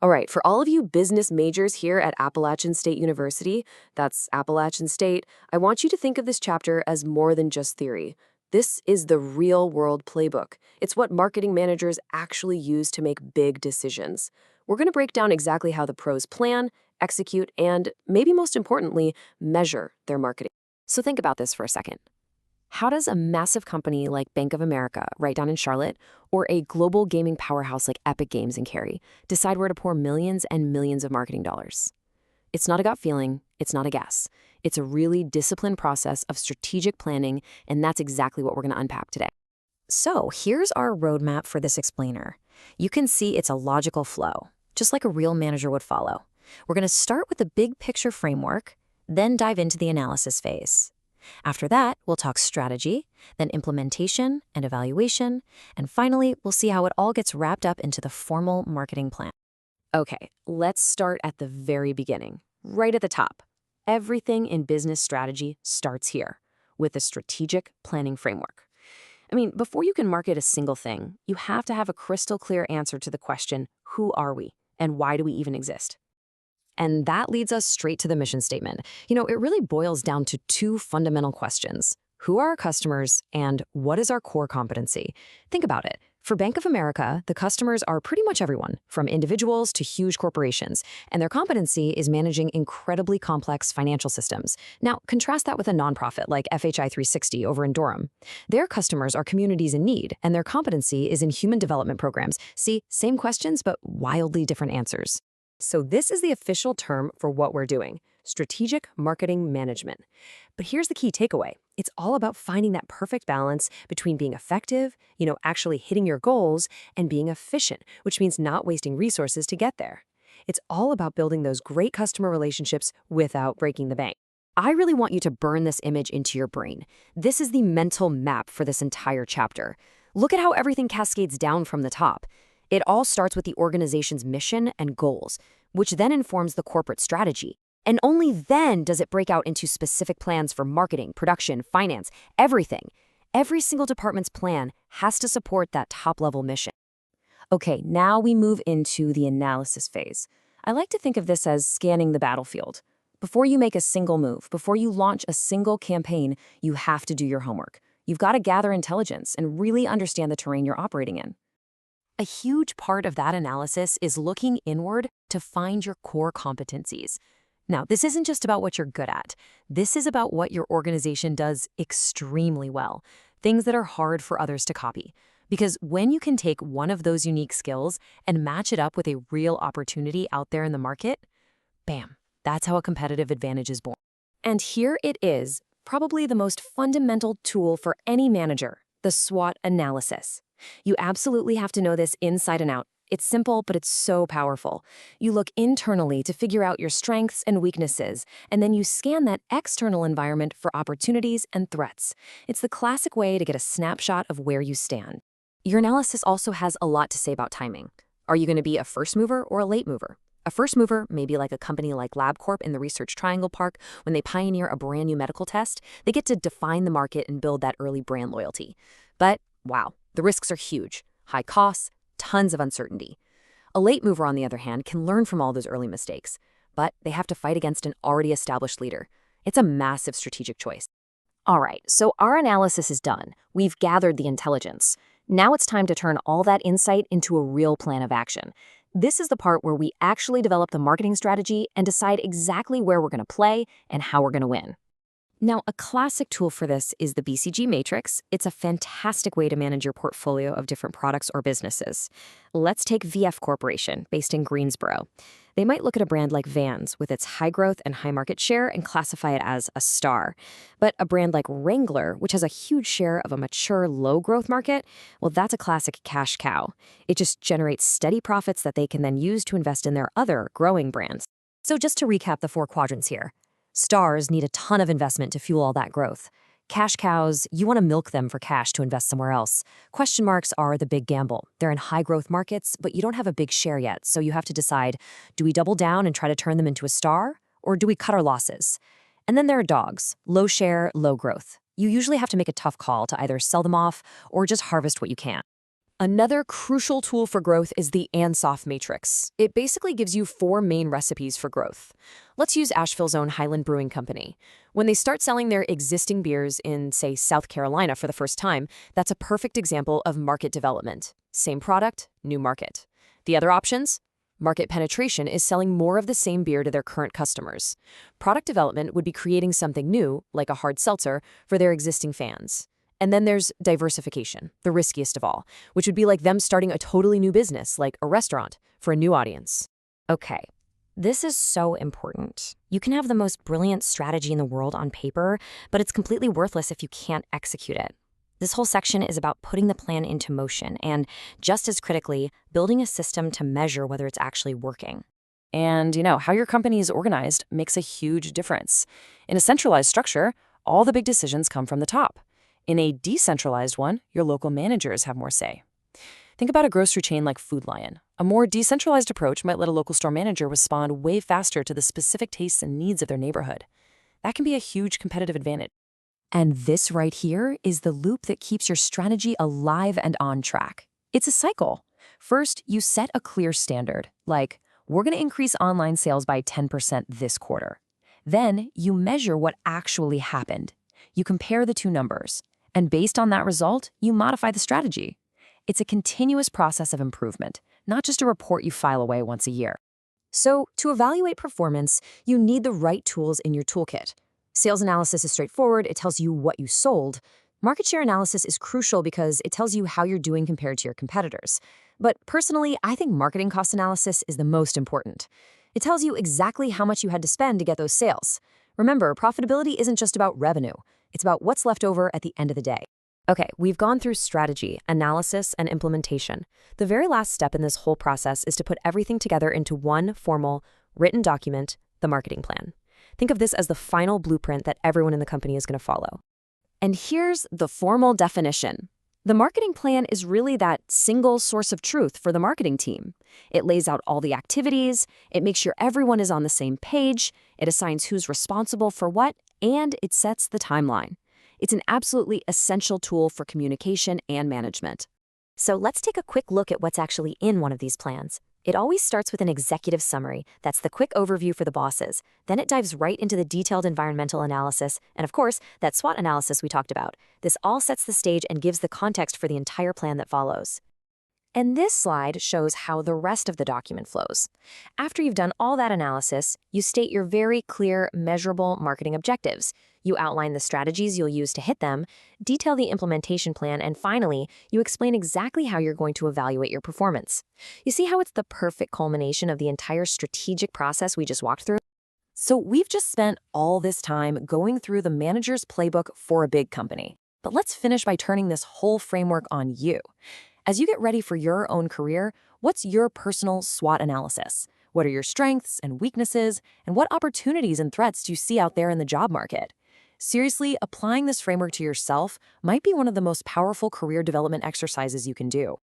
All right, for all of you business majors here at Appalachian State University, that's Appalachian State, I want you to think of this chapter as more than just theory. This is the real world playbook. It's what marketing managers actually use to make big decisions. We're going to break down exactly how the pros plan, execute, and maybe most importantly, measure their marketing. So think about this for a second. How does a massive company like Bank of America, right down in Charlotte, or a global gaming powerhouse like Epic Games in Cary, decide where to pour millions and millions of marketing dollars? It's not a gut feeling, it's not a guess. It's a really disciplined process of strategic planning, and that's exactly what we're going to unpack today. So here's our roadmap for this explainer. You can see it's a logical flow, just like a real manager would follow. We're going to start with the big picture framework, then dive into the analysis phase. After that, we'll talk strategy, then implementation and evaluation, and finally, we'll see how it all gets wrapped up into the formal marketing plan. Okay, let's start at the very beginning, right at the top. Everything in business strategy starts here, with a strategic planning framework. Before you can market a single thing, you have to have a crystal clear answer to the question, who are we, and why do we even exist? And that leads us straight to the mission statement. It really boils down to two fundamental questions. Who are our customers and what is our core competency? Think about it. For Bank of America, the customers are pretty much everyone, from individuals to huge corporations, and their competency is managing incredibly complex financial systems. Now, contrast that with a nonprofit like FHI 360 over in Durham. Their customers are communities in need, and their competency is in human development programs. See, same questions, but wildly different answers. So this is the official term for what we're doing, strategic marketing management. But here's the key takeaway. It's all about finding that perfect balance between being effective, actually hitting your goals, and being efficient, which means not wasting resources to get there. It's all about building those great customer relationships without breaking the bank. I really want you to burn this image into your brain. This is the mental map for this entire chapter. Look at how everything cascades down from the top. It all starts with the organization's mission and goals, which then informs the corporate strategy. And only then does it break out into specific plans for marketing, production, finance, everything. Every single department's plan has to support that top-level mission. Okay, now we move into the analysis phase. I like to think of this as scanning the battlefield. Before you make a single move, before you launch a single campaign, you have to do your homework. You've got to gather intelligence and really understand the terrain you're operating in. A huge part of that analysis is looking inward to find your core competencies. Now, this isn't just about what you're good at. This is about what your organization does extremely well, things that are hard for others to copy. Because when you can take one of those unique skills and match it up with a real opportunity out there in the market, bam, that's how a competitive advantage is born. And here it is, probably the most fundamental tool for any manager, the SWOT analysis. You absolutely have to know this inside and out. It's simple, but it's so powerful. You look internally to figure out your strengths and weaknesses, and then you scan that external environment for opportunities and threats. It's the classic way to get a snapshot of where you stand. Your analysis also has a lot to say about timing. Are you going to be a first mover or a late mover? A first mover may be like a company like LabCorp in the Research Triangle Park. When they pioneer a brand new medical test, they get to define the market and build that early brand loyalty. But, wow. The risks are huge, high costs, tons of uncertainty. A late mover, on the other hand, can learn from all those early mistakes, but they have to fight against an already established leader. It's a massive strategic choice. All right, so our analysis is done. We've gathered the intelligence. Now it's time to turn all that insight into a real plan of action. This is the part where we actually develop the marketing strategy and decide exactly where we're going to play and how we're going to win. Now, a classic tool for this is the BCG matrix. It's a fantastic way to manage your portfolio of different products or businesses. Let's take VF Corporation, based in Greensboro. They might look at a brand like Vans with its high growth and high market share and classify it as a star. But a brand like Wrangler, which has a huge share of a mature, low growth market, well, that's a classic cash cow. It just generates steady profits that they can then use to invest in their other growing brands. So just to recap the four quadrants here. Stars need a ton of investment to fuel all that growth. Cash cows, you want to milk them for cash to invest somewhere else. Question marks are the big gamble. They're in high growth markets, but you don't have a big share yet, so you have to decide, do we double down and try to turn them into a star, or do we cut our losses? And then there are dogs, low share, low growth. You usually have to make a tough call to either sell them off or just harvest what you can. Another crucial tool for growth is the Ansoff matrix. It basically gives you 4 main recipes for growth. Let's use Asheville's own Highland Brewing Company. When they start selling their existing beers in, say, South Carolina for the first time, that's a perfect example of market development. Same product, new market. The other options? Market penetration is selling more of the same beer to their current customers. Product development would be creating something new, like a hard seltzer, for their existing fans. And then there's diversification, the riskiest of all, which would be like them starting a totally new business, like a restaurant, for a new audience. Okay, this is so important. You can have the most brilliant strategy in the world on paper, but it's completely worthless if you can't execute it. This whole section is about putting the plan into motion and, just as critically, building a system to measure whether it's actually working. And, how your company is organized makes a huge difference. In a centralized structure, all the big decisions come from the top. In a decentralized one, your local managers have more say. Think about a grocery chain like Food Lion. A more decentralized approach might let a local store manager respond way faster to the specific tastes and needs of their neighborhood. That can be a huge competitive advantage. And this right here is the loop that keeps your strategy alive and on track. It's a cycle. First, you set a clear standard, like, we're going to increase online sales by 10% this quarter. Then, you measure what actually happened. You compare the two numbers. And based on that result, you modify the strategy. It's a continuous process of improvement, not just a report you file away once a year. So, to evaluate performance, you need the right tools in your toolkit. Sales analysis is straightforward. It tells you what you sold. Market share analysis is crucial because it tells you how you're doing compared to your competitors. But personally, I think marketing cost analysis is the most important. It tells you exactly how much you had to spend to get those sales. Remember, profitability isn't just about revenue. It's about what's left over at the end of the day. Okay, we've gone through strategy, analysis, and implementation. The very last step in this whole process is to put everything together into one formal, written document, the marketing plan. Think of this as the final blueprint that everyone in the company is going to follow. And here's the formal definition. The marketing plan is really that single source of truth for the marketing team. It lays out all the activities, it makes sure everyone is on the same page, it assigns who's responsible for what, and it sets the timeline. It's an absolutely essential tool for communication and management. So let's take a quick look at what's actually in one of these plans. It always starts with an executive summary. That's the quick overview for the bosses. Then it dives right into the detailed environmental analysis, and of course, that SWOT analysis we talked about. This all sets the stage and gives the context for the entire plan that follows. And this slide shows how the rest of the document flows. After you've done all that analysis, you state your very clear, measurable marketing objectives. You outline the strategies you'll use to hit them, detail the implementation plan, and finally, you explain exactly how you're going to evaluate your performance. You see how it's the perfect culmination of the entire strategic process we just walked through? So we've just spent all this time going through the manager's playbook for a big company. But let's finish by turning this whole framework on you. As you get ready for your own career, what's your personal SWOT analysis? What are your strengths and weaknesses? And what opportunities and threats do you see out there in the job market? Seriously, applying this framework to yourself might be one of the most powerful career development exercises you can do.